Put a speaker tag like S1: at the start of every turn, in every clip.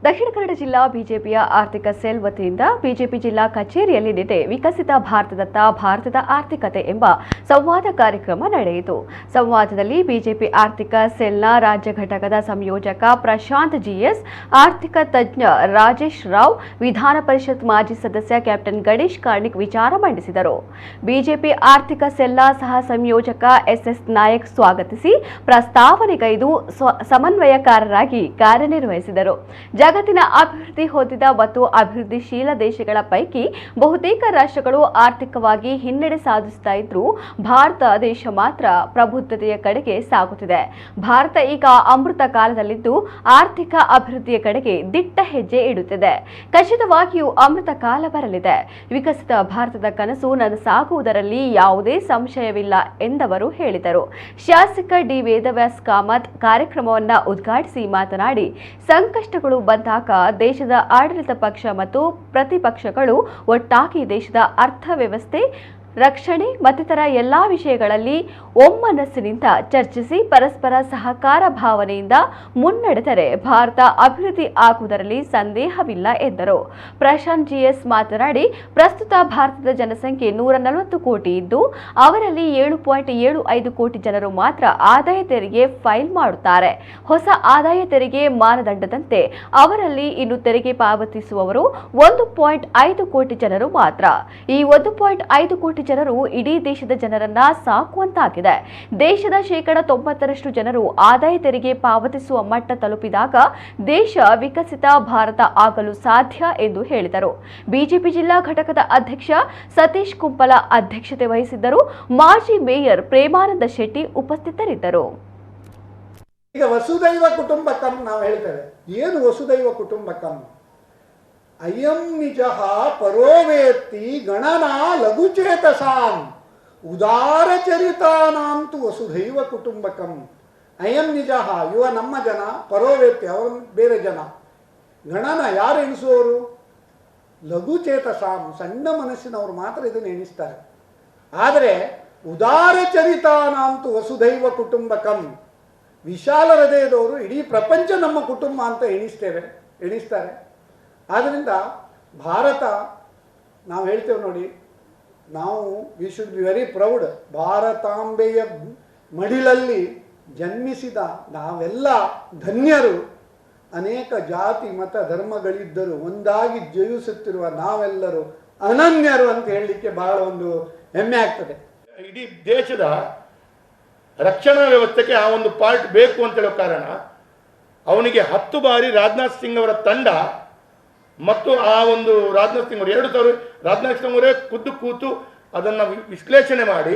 S1: ದಕ್ಷಿಣ ಕನ್ನಡ ಜಿಲ್ಲಾ ಬಿಜೆಪಿಯ ಆರ್ಥಿಕ ಸೆಲ್ ವತಿಯಿಂದ ಬಿಜೆಪಿ ಜಿಲ್ಲಾ ಕಚೇರಿಯಲ್ಲಿ ನಿನ್ನೆ ವಿಕಸಿತ ಭಾರತದತ್ತ ಭಾರತದ ಆರ್ಥಿಕತೆ ಎಂಬ ಸಂವಾದ ಕಾರ್ಯಕ್ರಮ ನಡೆಯಿತು. ಸಂವಾದದಲ್ಲಿ ಬಿಜೆಪಿ ಆರ್ಥಿಕ ಸೆಲ್ನ ರಾಜ್ಯ ಘಟಕದ ಸಂಯೋಜಕ ಪ್ರಶಾಂತ್ ಜಿಎಸ್, ಆರ್ಥಿಕ ತಜ್ಞ ರಾಜೇಶ್ ರಾವ್, ವಿಧಾನ ಪರಿಷತ್ ಮಾಜಿ ಸದಸ್ಯ ಕ್ಯಾಪ್ಟನ್ ಗಣೇಶ್ ಕಾರ್ಣಿಕ್ ವಿಚಾರ ಮಂಡಿಸಿದರು. ಬಿಜೆಪಿ ಆರ್ಥಿಕ ಸೆಲ್ನ ಸಹ ಸಂಯೋಜಕ ಎಸ್ಎಸ್ ನಾಯಕ್ ಸ್ವಾಗತಿಸಿ ಪ್ರಸ್ತಾವನೆಗೈದು ಸಮನ್ವಯಕಾರರಾಗಿ ಕಾರ್ಯನಿರ್ವಹಿಸಿದರು. ಜಗತ್ತಿನ ಅಭಿವೃದ್ಧಿ ಹೊಂದಿದ ಮತ್ತು ಅಭಿವೃದ್ಧಿಶೀಲ ದೇಶಗಳ ಪೈಕಿ ಬಹುತೇಕ ರಾಷ್ಟ್ರಗಳು ಆರ್ಥಿಕವಾಗಿ ಹಿನ್ನಡೆ ಸಾಧಿಸುತ್ತಾ ಇದ್ರೂ ಭಾರತ ದೇಶ ಮಾತ್ರ ಪ್ರಬುದ್ಧತೆಯ ಕಡೆಗೆ ಸಾಗುತ್ತಿದೆ. ಭಾರತ ಈಗ ಅಮೃತ ಕಾಲದಲ್ಲಿದ್ದು ಆರ್ಥಿಕ ಅಭಿವೃದ್ಧಿಯ ಕಡೆಗೆ ದಿಟ್ಟ ಹೆಜ್ಜೆ ಇಡುತ್ತಿದೆ. ಖಚಿತವಾಗಿಯೂ ಅಮೃತ ಕಾಲ ಬರಲಿದೆ. ವಿಕಸಿತ ಭಾರತದ ಕನಸು ನನಸಾಗುವುದರಲ್ಲಿ ಯಾವುದೇ ಸಂಶಯವಿಲ್ಲ ಎಂದವರು ಹೇಳಿದರು. ಶಾಸಕ ಡಿ ವೇದವ್ಯಾಸ್ ಕಾಮತ್ ಕಾರ್ಯಕ್ರಮವನ್ನು ಉದ್ಘಾಟಿಸಿ ಮಾತನಾಡಿ, ಸಂಕಷ್ಟಗಳು ಬಂದಾಗ ದೇಶದ ಆಡಳಿತ ಪಕ್ಷ ಮತ್ತು ಪ್ರತಿಪಕ್ಷಗಳು ಒಟ್ಟಾಗಿ ದೇಶದ ಅರ್ಥವ್ಯವಸ್ಥೆ, ರಕ್ಷಣೆ ಮತ್ತಿತರ ಎಲ್ಲಾ ವಿಷಯಗಳಲ್ಲಿ ಒಮ್ಮನಸ್ಸಿನಿಂದ ಚರ್ಚಿಸಿ ಪರಸ್ಪರ ಸಹಕಾರ ಭಾವನೆಯಿಂದ ಮುನ್ನಡೆದರೆ ಭಾರತ ಅಭಿವೃದ್ಧಿ ಆಗುವುದರಲ್ಲಿ ಸಂದೇಹವಿಲ್ಲ ಎಂದರು. ಪ್ರಶಾಂತ್ ಜಿಎಸ್ ಮಾತನಾಡಿ, ಪ್ರಸ್ತುತ ಭಾರತದ ಜನಸಂಖ್ಯೆ 140 ಕೋಟಿ ಇದ್ದು ಅವರಲ್ಲಿ 7.75 ಕೋಟಿ ಜನರು ಮಾತ್ರ ಆದಾಯ ತೆರಿಗೆ ಫೈಲ್ ಮಾಡುತ್ತಾರೆ. ಹೊಸ ಆದಾಯ ತೆರಿಗೆ ಮಾನದಂಡದಂತೆ ಅವರಲ್ಲಿ ಇನ್ನು ತೆರಿಗೆ ಪಾವತಿಸುವವರು 1.5 ಕೋಟಿ ಜನರು ಮಾತ್ರ. ಈ 1.5 ಕೋಟಿ ಜನರು ಇಡೀ ದೇಶದ ಜನರನ್ನ ಸಾಕುವಂತಾಗಿದೆ. ದೇಶದ 90% ಜನರು ಆದಾಯ ತೆರಿಗೆ ಪಾವತಿಸುವ ಮಟ್ಟ ತಲುಪಿದಾಗ ದೇಶ ವಿಕಸಿತ ಭಾರತ ಆಗಲು ಸಾಧ್ಯ ಎಂದು ಹೇಳಿದರು. ಬಿಜೆಪಿ ಜಿಲ್ಲಾ ಘಟಕದ ಅಧ್ಯಕ್ಷ ಸತೀಶ್ ಕುಂಪಲ ಅಧ್ಯಕ್ಷತೆ ವಹಿಸಿದ್ದರು. ಮಾಜಿ ಮೇಯರ್ ಪ್ರೇಮಾನಂದ ಶೆಟ್ಟಿ ಉಪಸ್ಥಿತರಿದ್ದರು.
S2: ಈಗ ವಸುದೈವ ಕುಟುಂಬಕಂ ನಾವು ಹೇಳ್ತೇವೆ. ಏನು ವಸುದೈವ ಕುಟುಂಬಕಂ? ಅಯಂ ನಿಜಃ ಪರೋವೇತ್ತಿ ಗಣನಾ ಲಘುಚೇತಸಾಂ ಉದಾರಚರಿತಾನಾಂತು ವಸುಧೈವ ಕುಟುಂಬಕಂ. ಅಯಂ ನಿಜಃ, ಇವ ನಮ್ಮ ಜನ, ಪರೋವೇತ್ತಿ ಅವರು ಬೇರೆ ಜನ, ಗಣನ ಯಾರು ಎಣಿಸುವವರು? ಲಘುಚೇತಸಾಂ, ಸಣ್ಣ ಮನಸ್ಸಿನವರು ಮಾತ್ರ ಇದನ್ನು ಎಣಿಸ್ತಾರೆ. ಆದರೆ ಉದಾರಚರಿತಾನಾಂತು ವಸುಧೈವ ಕುಟುಂಬಕಂ, ವಿಶಾಲ ಹೃದಯದವರು ಇಡೀ ಪ್ರಪಂಚ ನಮ್ಮ ಕುಟುಂಬ ಅಂತ ಎಣಿಸ್ತಾರೆ. ಆದ್ದರಿಂದ ಭಾರತ, ನಾವು ಹೇಳ್ತೇವೆ ನೋಡಿ, ನಾವು we should be very proud. ಭಾರತಾಂಬೆಯ ಮಡಿಲಲ್ಲಿ ಜನ್ಮಿಸಿದ ನಾವೆಲ್ಲ ಧನ್ಯರು. ಅನೇಕ ಜಾತಿ ಮತ ಧರ್ಮಗಳಿದ್ದರೂ ಒಂದಾಗಿ ಜೀವಿಸುತ್ತಿರುವ ನಾವೆಲ್ಲರೂ ಅನನ್ಯರು ಅಂತ ಹೇಳಲಿಕ್ಕೆ ಬಹಳ ಒಂದು ಹೆಮ್ಮೆ ಆಗ್ತದೆ.
S3: ಇಡೀ ದೇಶದ ರಕ್ಷಣಾ ವ್ಯವಸ್ಥೆಗೆ ಆ ಒಂದು ಪಾರ್ಟ್ ಬೇಕು ಅಂತ ಹೇಳೋ ಕಾರಣ ಅವನಿಗೆ 10 ಬಾರಿ ರಾಜನಾಥ್ ಸಿಂಗ್ ಅವರ ತಂಡ ಮತ್ತು ಆ ಒಂದು ರಾಜನಾಥ್ ಸಿಂಗ್ ಅವರು 2000 ರಾಜನಾಥ್ ಸಿಂಗ್ ಅವರೇ ಖುದ್ದು ಕೂತು ಅದನ್ನು ವಿಶ್ಲೇಷಣೆ ಮಾಡಿ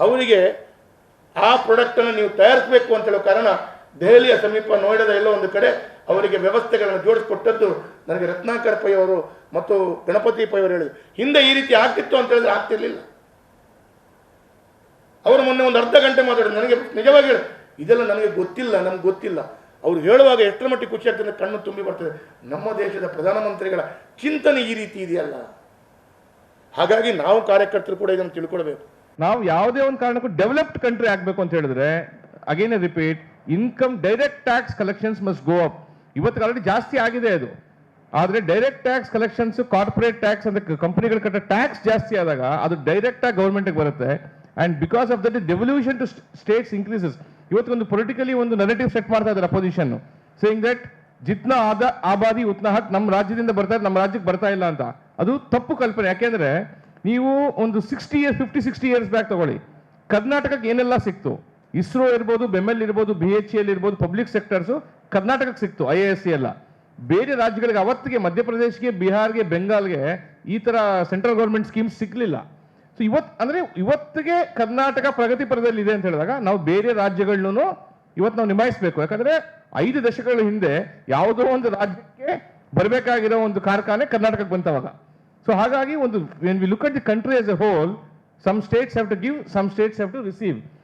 S3: ಅವರಿಗೆ ಆ ಪ್ರಾಡಕ್ಟನ್ನು ನೀವು ತಯಾರಿಸಬೇಕು ಅಂತ ಹೇಳೋ ಕಾರಣ ದೆಹಲಿಯ ಸಮೀಪ ನೋಯ್ಡಾದ ಎಲ್ಲೋ ಒಂದು ಕಡೆ ಅವರಿಗೆ ವ್ಯವಸ್ಥೆಗಳನ್ನು ಜೋಡಿಸ್ಕೊಟ್ಟದ್ದು ನನಗೆ ರತ್ನಾಕರ್ ಪೈ ಅವರು ಮತ್ತು ಗಣಪತಿ ಪೈ ಅವರು ಹೇಳಿದರು. ಹಿಂದೆ ಈ ರೀತಿ ಆಗ್ತಿತ್ತು ಅಂತ ಹೇಳಿದ್ರೆ ಆಗ್ತಿರ್ಲಿಲ್ಲ. ಅವರು ಮೊನ್ನೆ ಒಂದು ಅರ್ಧ ಗಂಟೆ ಮಾತಾಡಿದ್ರು. ನನಗೆ ನಿಜವಾಗಿ ಹೇಳಿ, ಇದೆಲ್ಲ ನನಗೆ ಗೊತ್ತಿಲ್ಲ, ನಮ್ಗೆ ಗೊತ್ತಿಲ್ಲ. ಅವರು ಹೇಳುವಾಗ ಎಷ್ಟರ ಮಟ್ಟಿಗೆ ಖುಷಿ ಆಗ್ತದೆ, ಕಣ್ಣು ತುಂಬಿ ಬರ್ತದೆ. ನಮ್ಮ ದೇಶದ ಪ್ರಧಾನಮಂತ್ರಿಗಳ ಚಿಂತನೆ ಈ ರೀತಿ ಇದೆಯಲ್ಲ. ಹಾಗಾಗಿ ನಾವು ಕಾರ್ಯಕರ್ತರು ಕೂಡ ಇದನ್ನು ತಿಳ್ಕೊಳ್ಬೇಕು.
S4: ನಾವು ಯಾವುದೇ ಒಂದು ಕಾರಣಕ್ಕೂ ಡೆವಲಪ್ಡ್ ಕಂಟ್ರಿ ಆಗಬೇಕು ಅಂತ ಹೇಳಿದ್ರೆ, again repeat, income direct tax collections must go up. ಇವತ್ತು ಆಲ್ರೆಡಿ ಜಾಸ್ತಿ ಆಗಿದೆ ಅದು. ಆದರೆ direct tax collections, corporate tax ಅಂತ ಕಂಪನಿಗಳು ಕಟ್ಟೋ ಟ್ಯಾಕ್ಸ್ ಜಾಸ್ತಿ ಆದಾಗ ಅದು ಡೈರೆಕ್ಟ್ ಆಗಿ ಗೌರ್ಮೆಂಟ್ಗೆ ಬರುತ್ತೆ. And because of that devolution to states increases. ಇವತ್ತು ಒಂದು ಪೊಲಿಟಿಕಲಿ ಒಂದು ನೆರೆಟಿವ್ ಸೆಟ್ ಮಾಡ್ತಾ ಇದ್ದಾರೆ ಅಪೋಸಿಷನ್, ಸೇಯಿಂಗ್ ದಟ್ ಜಿತ್ನಾ ಆಬಾದಿ ಉತ್ನಾ ಹಕ್, ನಮ್ಮ ರಾಜ್ಯದಿಂದ ಬರ್ತಾ ಇದೆ, ನಮ್ಮ ರಾಜ್ಯಕ್ಕೆ ಬರ್ತಾ ಇಲ್ಲ ಅಂತ. ಅದು ತಪ್ಪು ಕಲ್ಪನೆ. ಯಾಕೆಂದ್ರೆ ನೀವು ಒಂದು 50-60 ಇಯರ್ಸ್ ಬ್ಯಾಕ್ ತಗೊಳ್ಳಿ, ಕರ್ನಾಟಕಕ್ಕೆ ಏನೆಲ್ಲ ಸಿಕ್ತು? ಇಸ್ರೋ ಇರ್ಬೋದು, ಬೆಮೆಲ್ ಇರ್ಬೋದು, BHEL ಇರ್ಬೋದು, ಪಬ್ಲಿಕ್ ಸೆಕ್ಟರ್ಸು ಕರ್ನಾಟಕಕ್ಕೆ ಸಿಕ್ತು. IASC ಎಲ್ಲ ಬೇರೆ ರಾಜ್ಯಗಳಿಗೆ ಅವತ್ತಿಗೆ ಮಧ್ಯಪ್ರದೇಶಕ್ಕೆ, ಬಿಹಾರ್ಗೆ, ಬೆಂಗಾಲ್ಗೆ ಈ ತರ ಸೆಂಟ್ರಲ್ ಗೌರ್ಮೆಂಟ್ ಸ್ಕೀಮ್ಸ್ ಸಿಗ್ಲಿಲ್ಲ. ಸೊ ಇವತ್ತಿಗೆ ಕರ್ನಾಟಕ ಪ್ರಗತಿ ಪರದಲ್ಲಿ ಇದೆ ಅಂತ ಹೇಳಿದಾಗ ನಾವು ಬೇರೆ ರಾಜ್ಯಗಳನ್ನು ಇವತ್ತು ನಾವು ನಿಭಾಯಿಸಬೇಕು. ಯಾಕಂದ್ರೆ 5 ದಶಕಗಳ ಹಿಂದೆ ಯಾವುದೋ ಒಂದು ರಾಜ್ಯಕ್ಕೆ ಬರಬೇಕಾಗಿರೋ ಒಂದು ಕಾರ್ಖಾನೆ ಕರ್ನಾಟಕಕ್ಕೆ ಬಂತವಾಗ. ಸೊ ಹಾಗಾಗಿ ಒಂದು when we look at the country as a whole, some states have to give, some states have to receive.